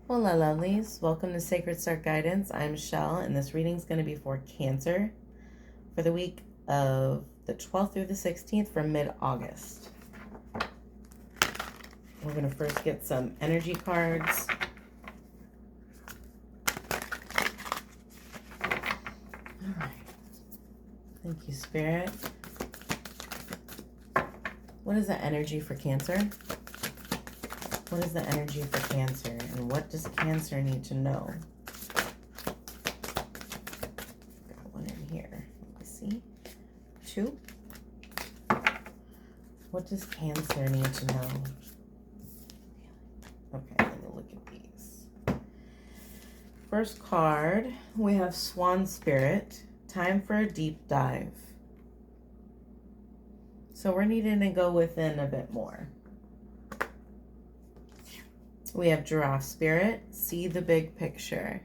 Hola, lovelies. Welcome to Sacred Start Guidance. I'm Shel, and this reading is going to be for Cancer for the week of the 12th through the 16th from mid-August. We're going to first get some energy cards. All right. Thank you, Spirit. What is the energy for Cancer? What is the energy for Cancer, and what does Cancer need to know? Got one in here. Let me see. 2. What does Cancer need to know? Okay, let me look at these. First card, we have Swan Spirit. Time for a deep dive. So we're needing to go within a bit more. We have Giraffe Spirit. See the big picture.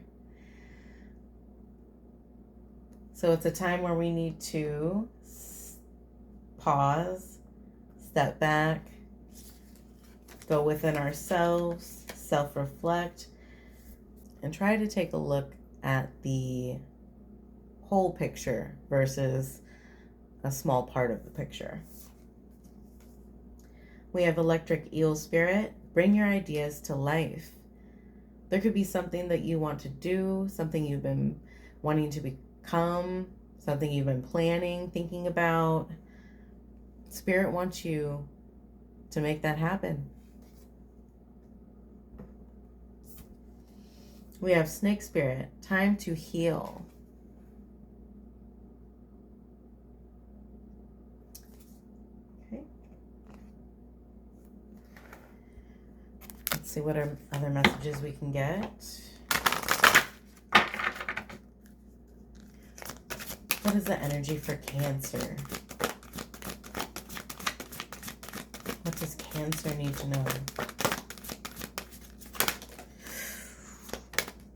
So it's a time where we need to pause, step back, go within ourselves, self-reflect, and try to take a look at the whole picture versus a small part of the picture. We have Electric Eel Spirit. Bring your ideas to life. There could be something that you want to do, something you've been wanting to become, something you've been planning, thinking about. Spirit wants you to make that happen. We have Snake Spirit. Time to heal. Okay. Let's see what other messages we can get. What is the energy for Cancer? What does Cancer need to know?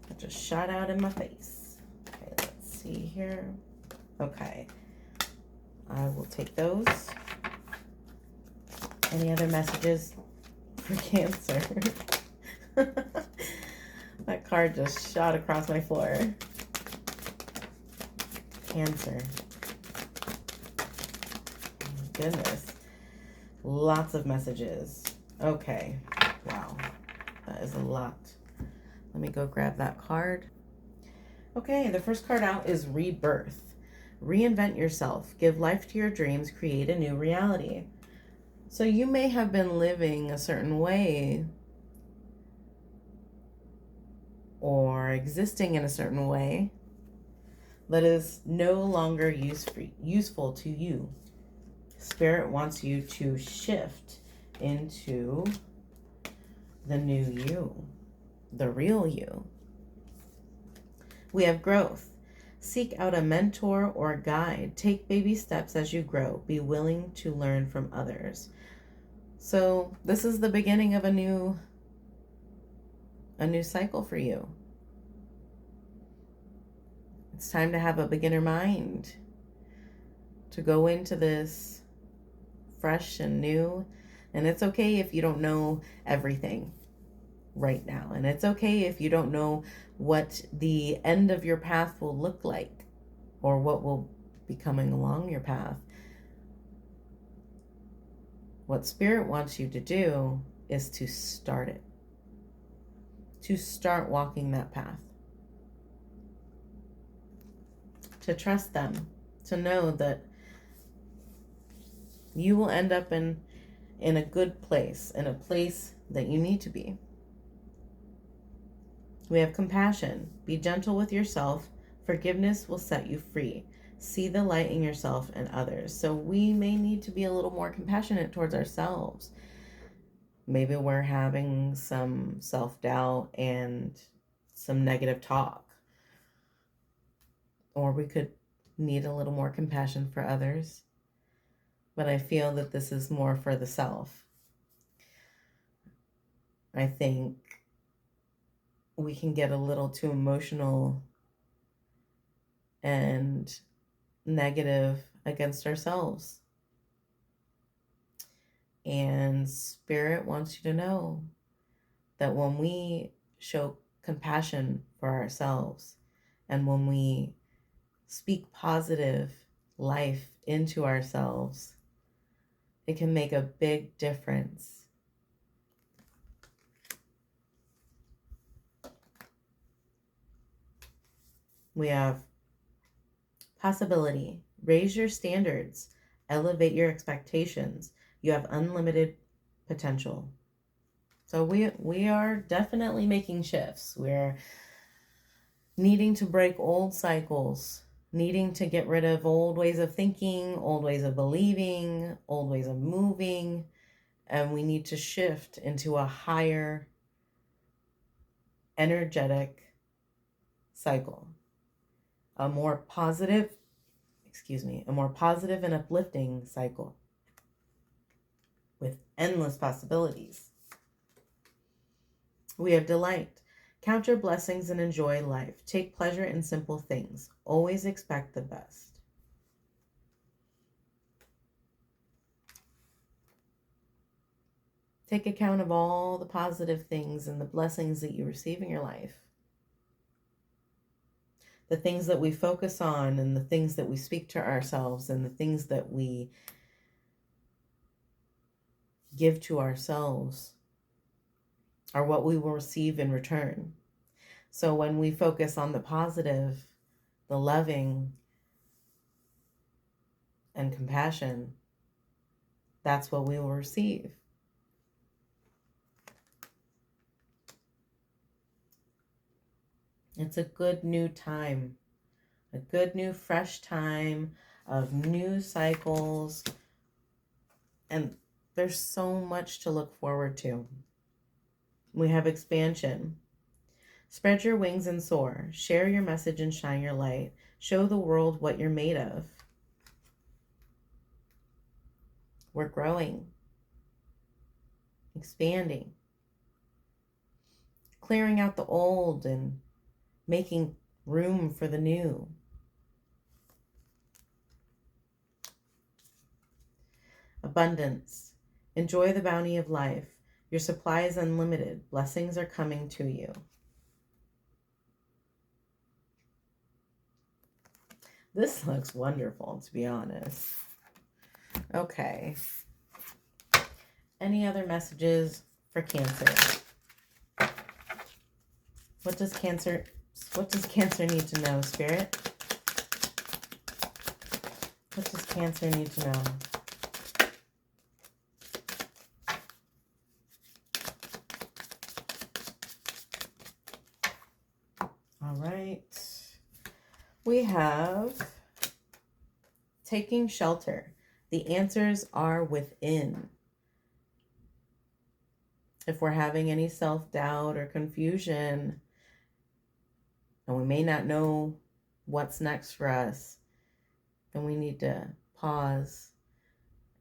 That just shot out in my face. Okay, let's see here. Okay. I will take those. Any other messages for Cancer? That card just shot across my floor. Cancer. Oh my goodness. Lots of messages. Okay. Wow. That is a lot. Let me go grab that card. Okay, the first card out is Rebirth. Reinvent yourself. Give life to your dreams. Create a new reality. So you may have been living a certain way or existing in a certain way that is no longer useful to you. Spirit wants you to shift into the new you, the real you. We have growth. Seek out a mentor or guide. Take baby steps as you grow. Be willing to learn from others. So this is the beginning of a new cycle for you. It's time to have a beginner mind, to go into this fresh and new. And it's okay if you don't know everything right now. And it's okay if you don't know what the end of your path will look like or what will be coming along your path. What Spirit wants you to do is to start it, to start walking that path, to trust them, to know that you will end up in a good place, in a place that you need to be. We have compassion. Be gentle with yourself. Forgiveness will set you free. See the light in yourself and others. So we may need to be a little more compassionate towards ourselves. Maybe we're having some self-doubt and some negative talk. Or we could need a little more compassion for others. But I feel that this is more for the self. I think we can get a little too emotional and negative against ourselves. And Spirit wants you to know that when we show compassion for ourselves. And when we speak positive life into ourselves, it can make a big difference. We have possibility. Raise your standards. Elevate your expectations. You have unlimited potential. So we are definitely making shifts. We're needing to break old cycles, needing to get rid of old ways of thinking, old ways of believing, old ways of moving, and we need to shift into a higher energetic cycle. A more positive and uplifting cycle with endless possibilities. We have delight. Count your blessings and enjoy life. Take pleasure in simple things. Always expect the best. Take account of all the positive things and the blessings that you receive in your life. The things that we focus on and the things that we speak to ourselves and the things that we give to ourselves are what we will receive in return. So when we focus on the positive, the loving, and compassion, that's what we will receive. It's a good new time, a good new fresh time of new cycles, and there's so much to look forward to. We have expansion. Spread your wings and soar. Share your message and shine your light. Show the world what you're made of. We're growing, expanding, clearing out the old and making room for the new. Abundance. Enjoy the bounty of life. Your supply is unlimited. Blessings are coming to you. This looks wonderful, to be honest. Okay. Any other messages for Cancer? What does Cancer need to know, Spirit? What does Cancer need to know? All right. We have taking shelter. The answers are within. If we're having any self-doubt or confusion, and we may not know what's next for us, then we need to pause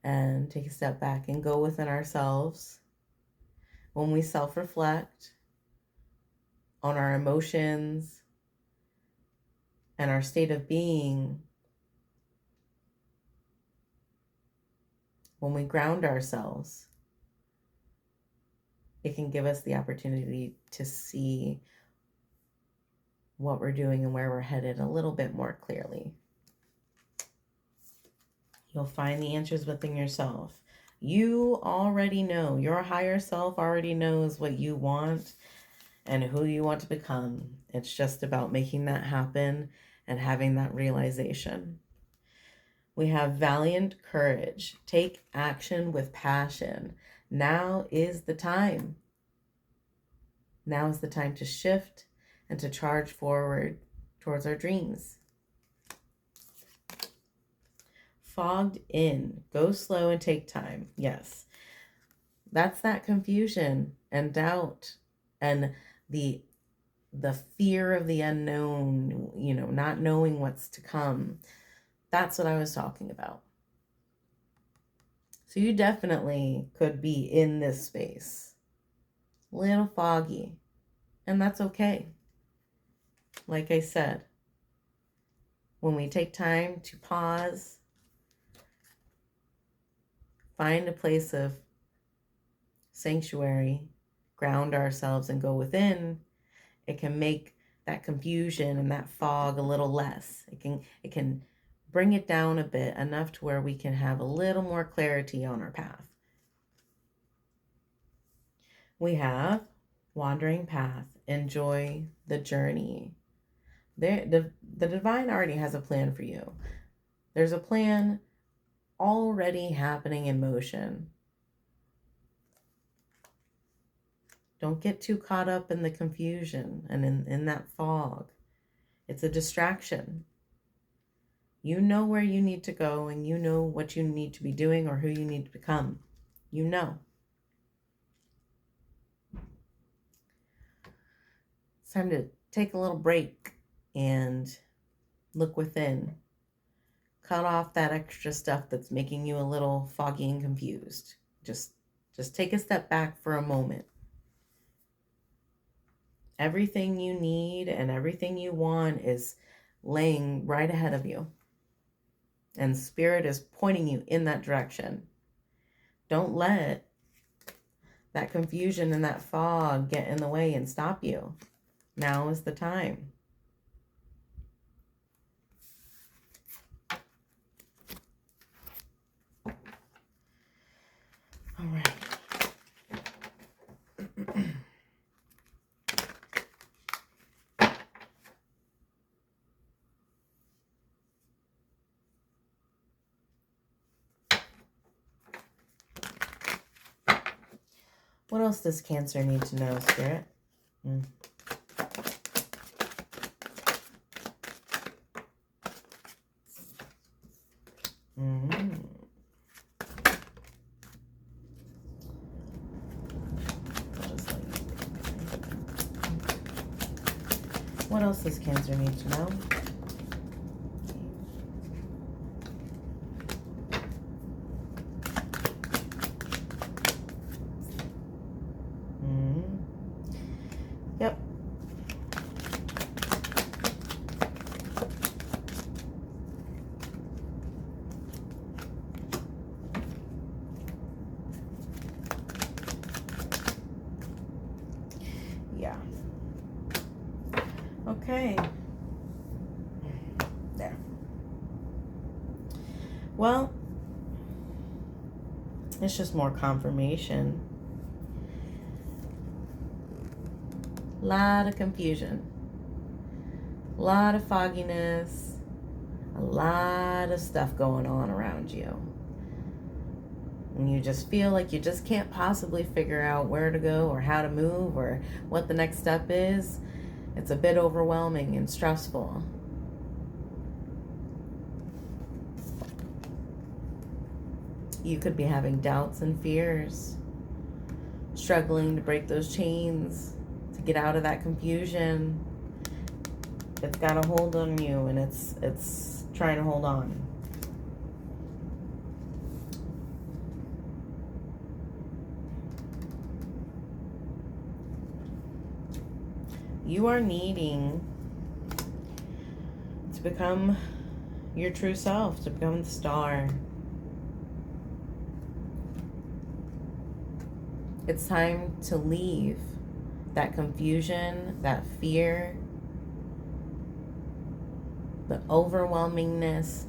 and take a step back and go within ourselves. When we self-reflect on our emotions and our state of being, when we ground ourselves, it can give us the opportunity to see what we're doing and where we're headed a little bit more clearly. You'll find the answers within yourself. You already know. Your higher self already knows what you want and who you want to become. It's just about making that happen and having that realization. We have valiant courage. Take action with passion. Now is the time. Now is the time to shift and to charge forward towards our dreams. Fogged in. Go slow and take time. Yes. That's that confusion and doubt and the fear of the unknown, not knowing what's to come. That's what I was talking about. So you definitely could be in this space. A little foggy. And that's okay. Like I said, when we take time to pause, find a place of sanctuary, ground ourselves and go within, it can make that confusion and that fog a little less. It can bring it down a bit, enough to where we can have a little more clarity on our path. We have wandering path. Enjoy the journey. The divine already has a plan for you. There's a plan already happening in motion. Don't get too caught up in the confusion and in that fog. It's a distraction. You know where you need to go, and you know what you need to be doing or who you need to become. You know. It's time to take a little break and look within. Cut off that extra stuff that's making you a little foggy and confused. Just take a step back for a moment. Everything you need and everything you want is laying right ahead of you. And Spirit is pointing you in that direction. Don't let that confusion and that fog get in the way and stop you. Now is the time. All right. What else does Cancer need to know, Spirit? What else does Cancer need to know? Yep. Yeah. Okay. There. Well, it's just more confirmation. A lot of confusion. A lot of fogginess. A lot of stuff going on around you. And you just feel like you just can't possibly figure out where to go or how to move or what the next step is. It's a bit overwhelming and stressful. You could be having doubts and fears, struggling to break those chains, to get out of that confusion. It's got a hold on you, and it's trying to hold on. You are needing to become your true self, to become the star. It's time to leave that confusion, that fear, the overwhelmingness,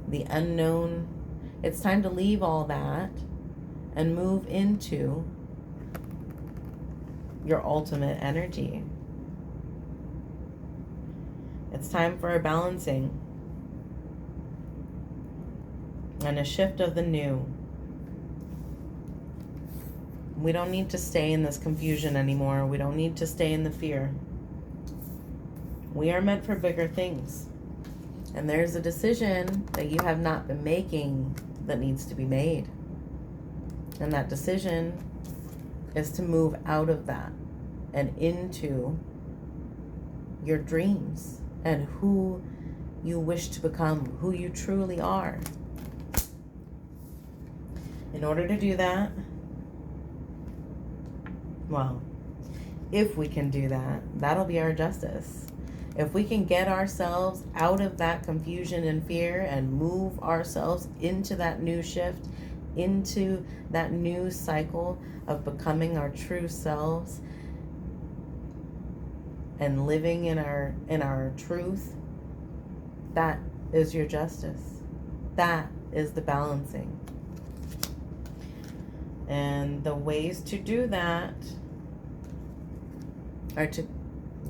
the unknown. It's time to leave all that and move into your ultimate energy. It's time for a balancing and a shift of the new. We don't need to stay in this confusion anymore. We don't need to stay in the fear. We are meant for bigger things. And there's a decision that you have not been making that needs to be made. And that decision is to move out of that and into your dreams and who you wish to become, who you truly are. In order to do that, well, if we can do that, that'll be our justice. If we can get ourselves out of that confusion and fear and move ourselves into that new shift, into that new cycle of becoming our true selves and living in our truth, that is your justice. That is the balancing. And the ways to do that are to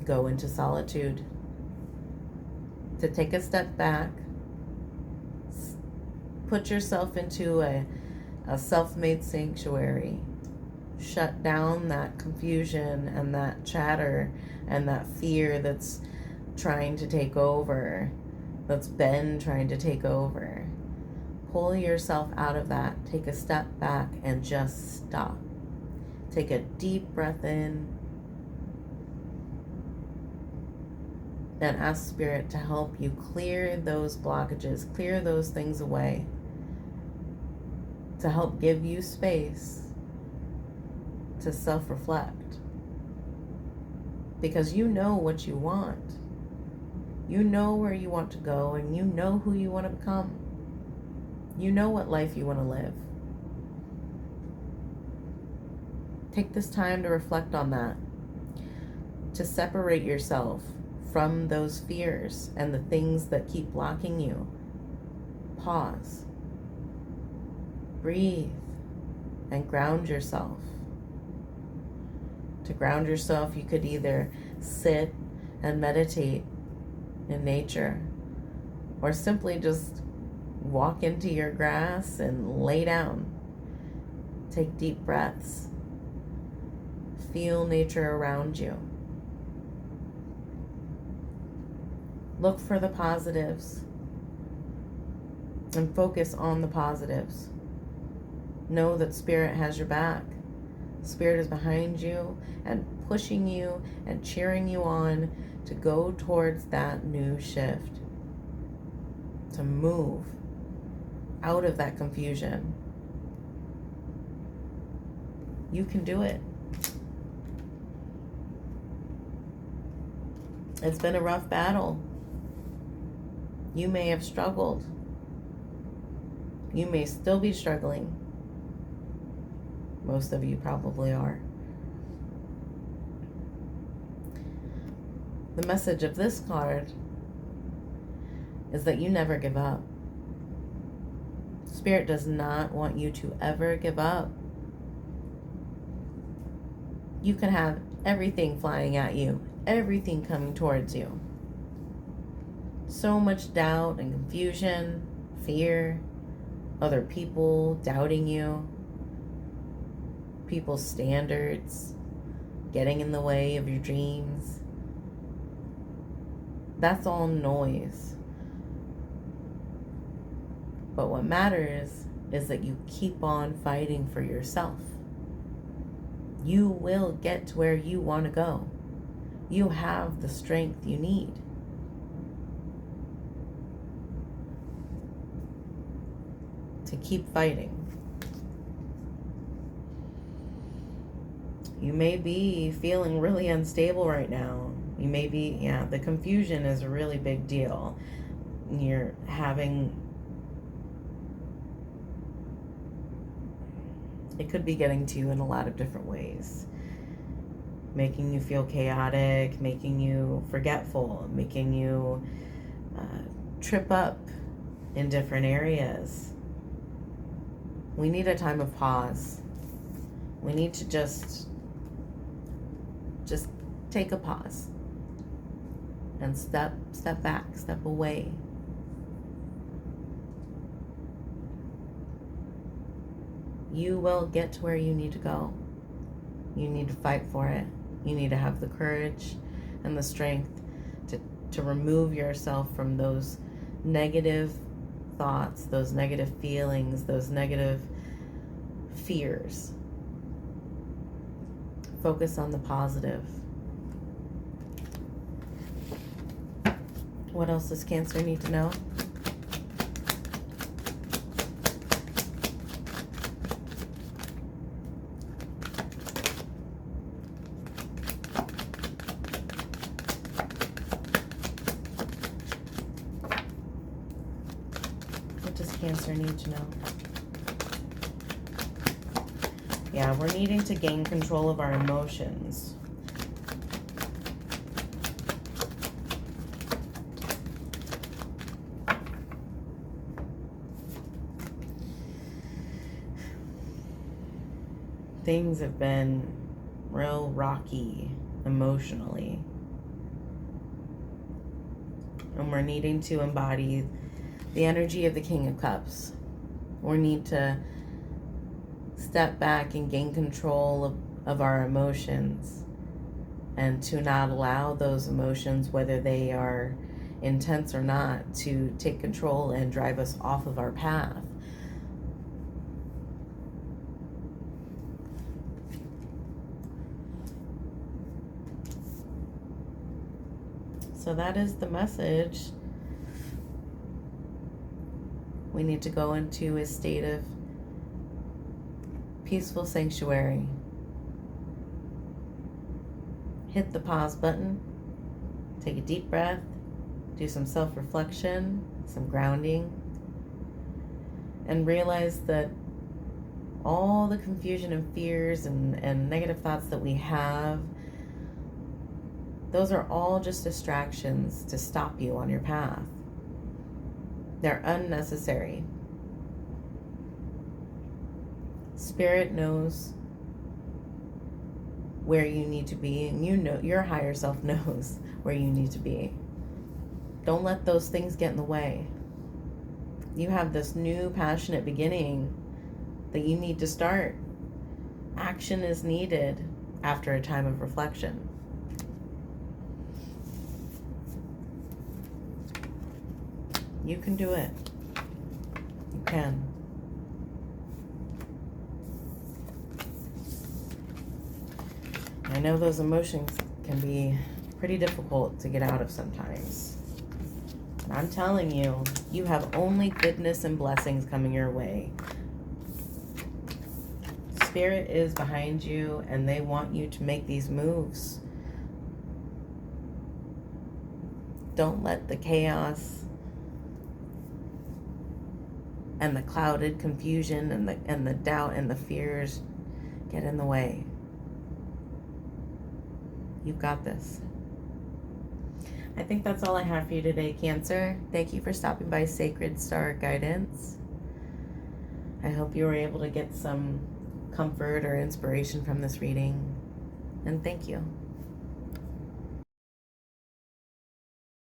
go into solitude, to take a step back, put yourself into a self-made sanctuary, shut down that confusion and that chatter and that fear that's trying to take over, that's been trying to take over. Pull yourself out of that. Take a step back and just stop. Take a deep breath in and ask Spirit to help you clear those blockages, clear those things away, to help give you space to self-reflect. Because you know what you want. You know where you want to go, and you know who you want to become. You know what life you want to live. Take this time to reflect on that, to separate yourself from those fears and the things that keep blocking you. Pause. Breathe and ground yourself. To ground yourself, you could either sit and meditate in nature, or simply just walk into your grass and lay down. Take deep breaths. Feel nature around you. Look for the positives and focus on the positives. Know that Spirit has your back. Spirit is behind you and pushing you and cheering you on to go towards that new shift, to move out of that confusion. You can do it. It's been a rough battle. You may have struggled. You may still be struggling. Most of you probably are. The message of this card is that you never give up. Spirit does not want you to ever give up. You can have everything flying at you, everything coming towards you. So much doubt and confusion, fear, other people doubting you, people's standards getting in the way of your dreams. That's all noise. But what matters is that you keep on fighting for yourself. You will get to where you want to go. You have the strength you need. To keep fighting. You may be feeling really unstable right now. You may be, the confusion is a really big deal. You're having, it could be getting to you in a lot of different ways. Making you feel chaotic, making you forgetful, making you trip up in different areas. We need a time of pause. We need to just take a pause and step back, step away. You will get to where you need to go. You need to fight for it. You need to have the courage and the strength to remove yourself from those negative thoughts, those negative feelings, those negative fears. Focus on the positive. What else does Cancer need to know? What does Cancer need to know? Yeah, we're needing to gain control of our emotions. Things have been real rocky emotionally. And we're needing to embody the energy of the King of Cups. We need to step back and gain control of our emotions, and to not allow those emotions, whether they are intense or not, to take control and drive us off of our path. So that is the message. We need to go into a state of peaceful sanctuary. Hit the pause button. Take a deep breath. Do some self-reflection, some grounding. And realize that all the confusion and fears and negative thoughts that we have, those are all just distractions to stop you on your path. They're unnecessary. Spirit knows where you need to be, and you know, your higher self knows where you need to be. Don't let those things get in the way. You have this new passionate beginning that you need to start. Action is needed after a time of reflection. You can do it. You can. I know those emotions can be pretty difficult to get out of sometimes. And I'm telling you, you have only goodness and blessings coming your way. Spirit is behind you, and they want you to make these moves. Don't let the chaos and the clouded confusion and the doubt and the fears get in the way. You've got this. I think that's all I have for you today, Cancer. Thank you for stopping by Sacred Star Guidance. I hope you were able to get some comfort or inspiration from this reading. And thank you.